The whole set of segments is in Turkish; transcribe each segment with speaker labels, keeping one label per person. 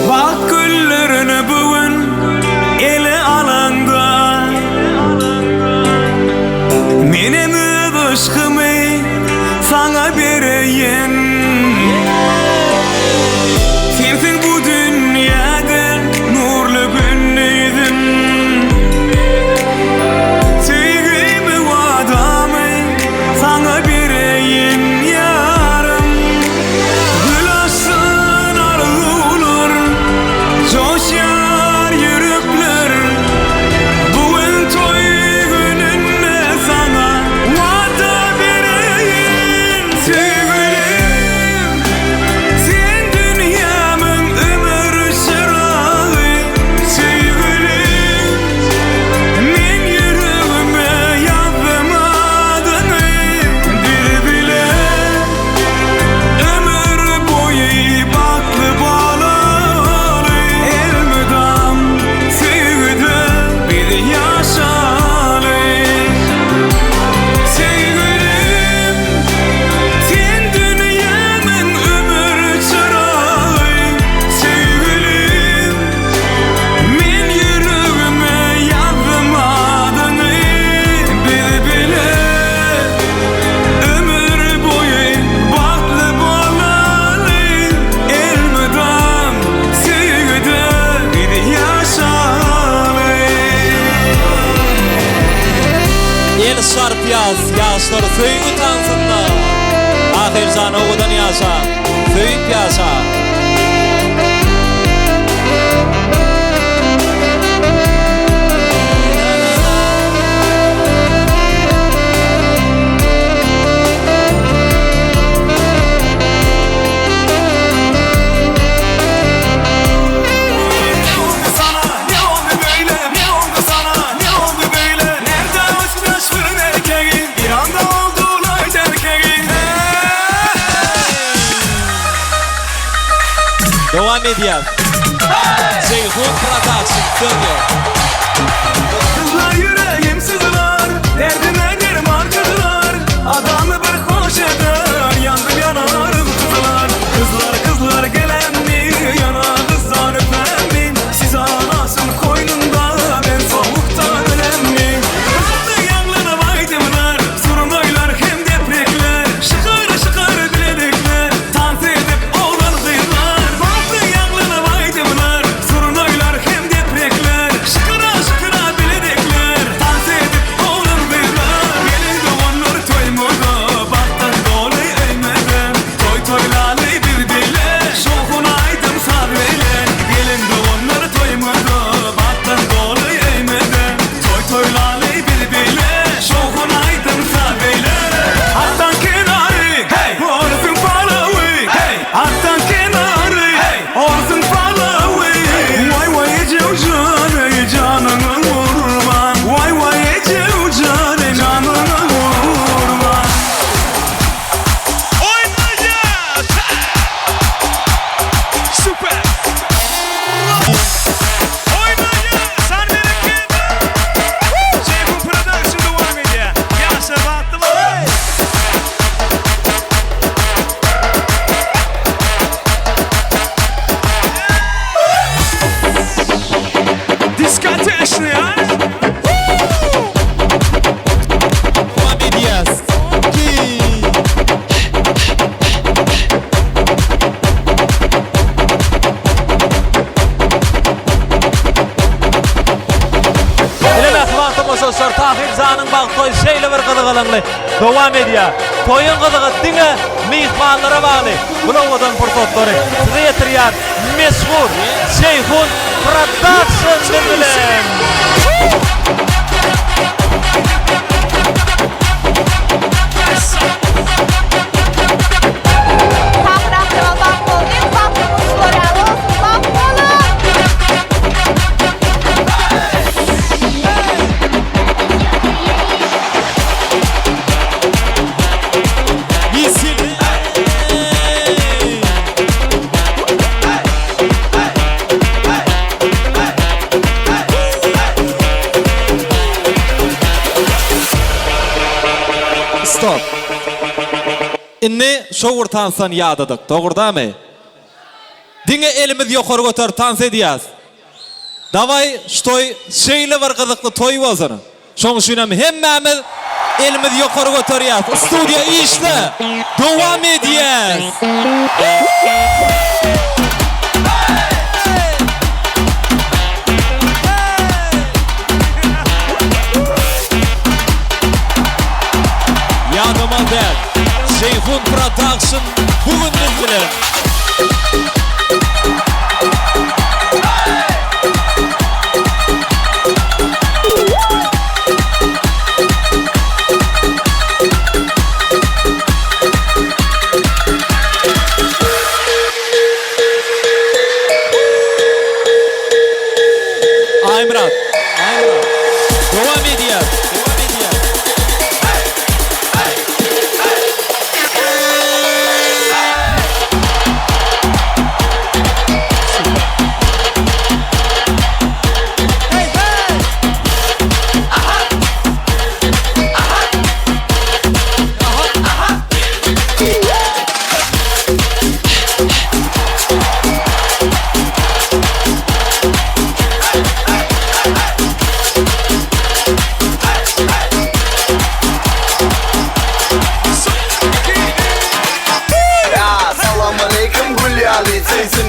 Speaker 1: Bak güllerini bugün ele alanda, benim aşkımı sana vereyim. Sensin bu dünyada nurlu günlüydüm. Sevgimi vadamı sana vereyim yarım. Gül arzular, coşar yürekler. Bugün toy gününde sana vada vereyim. Sevgilim, sen dünyamın ömür çırağı. Sevgilim, men yüreğime yazdım adını. Bir bile ömür boyu baklı bağları. Elmedam sevgide bir yaşalı. Sevgilim, sen dünyamın ömür çırağı. Sevgilim, men yüreğime yazdım adını. Bir bile ömür boyu baklı bağları. Elmedam sevgide bir yaşalı.
Speaker 2: El sarp yaşları föyün utansında. Ahir zanı oğudan yaşa, föyün yaşa.
Speaker 1: Sana ne oldu böyle? Ne oldu sana? Ne oldu böyle? Nerede aşkın erkeğin? Bir anda oldular erkeğin.
Speaker 2: Devam ediyor. Ceyhun Production dönüyor.
Speaker 1: Kızlar yüreğim sızılar, derdime derim arkadalar. Adamı bir hoş eder, yandım yanarım kızlar. Kızlar gelen mi? Yana kızlar öpen mi? Siz anasın koynunda, ben soğuktan ölen mi? Baktı yanlarına baydımlar, sorun oylar hem deprekler. Şıkır biledikler, dans edip oğlan kıyılar. Baktı yanlarına baydımlar, sorun oylar hem deprekler. Şıkır biledikler, dans edip oğlan kıyılar. Gelin doğanlar toymadı, baktan dolayı eğmeden. Toylalı bir bile, şokuna aydım sabreyle. Gelin doğanlar toymadı, baktan dolayı eğmeden. Toylalı bir bile, şokuna aydım sabreyle. Attan kenarı, hey, orasın palavı. Hey, attan kenarı, hey, orasın palavı. Vay cevcanı, canını vurma. Vay cevcanı, canını vurma.
Speaker 3: Oynayacağız. Süper. Oynayacağız. Sen benim Ceyhun Production devam ediyor. Yaşa battı mı? Diskate eşli ya.
Speaker 2: Devam ediyor. Bilemek vakti sözler tahir zanın balkoy şeyle bir kılık alınlı. Devam ediyor. Toyun kılığı dine mihmanlara bağlı. Bulovadan fırsatları. Size getiriyor. Meşhur Ceyhun Production bilen. Stop. Inni şo urtansan ýadadyk, dogurdamy? Diňe elimiz ýokary göter tans edýäs. Davay ştoy şeýle bir gyzykly toý bolsun. Şoň üçin hemmämiz elimiz ýokary göterýäs. Studiýa işle dowam edýäs. Yadıma der, Şeyhun Production bugündüz bilen. Aymrat, devam edýär.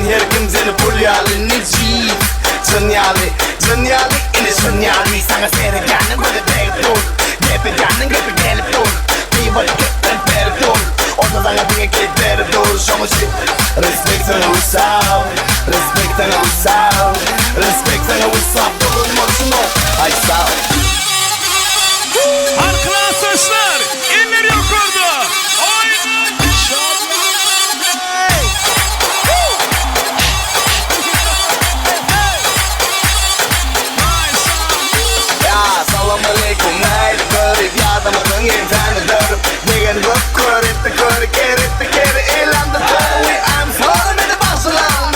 Speaker 4: Her kim seni pulyali necip Janyali, janyali, ini janyali Sana seriganın böyle telefon Gepi ganın gepi telefon Bir böyle gepen telefon Orada sana bir ekletleri doğru Şomu şey Respect sana uysal Respect sana uysal Respect sana uysal Bulunmasın o Ay sağ ol
Speaker 3: Arkadaşlar, elleri yukarıda. Oynayın.
Speaker 4: Salam aleikum, nej det börjar fjärda med ungen tänderör Negen röpkör, inte kör i landet We I'm för med det Barcelona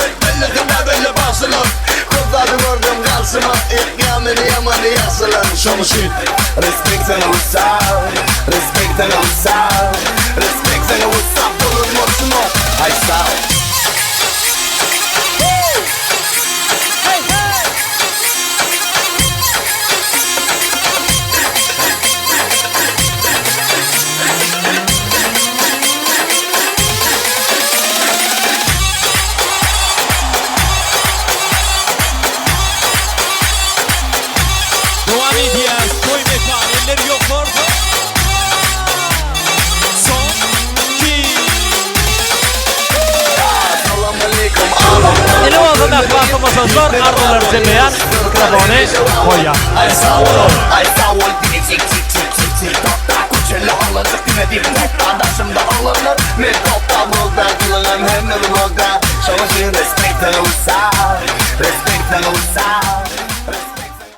Speaker 4: Böyle Barcelona Kodladı vurdum kalsıma İlk yanını yamanı yasalan Şomu shit Respect sana uysal Respect sana uysal Respect sana uysal Bulunmasın o Ay sağ ol
Speaker 2: Devam edýäs. Toy mekan elleri ýokar. Son 2.
Speaker 4: Salam aleikum ağlam
Speaker 2: Ele bolsa da platformasy zor arzular jemeýän mikrofony koýýar.
Speaker 4: Ay sağ ol tik tik tok tak uçurlu alınır Güne deyip adaşım da alınır Men topta bulda kılığım hem nurmulda Şolaşın respect sana uysal Respect sana uysal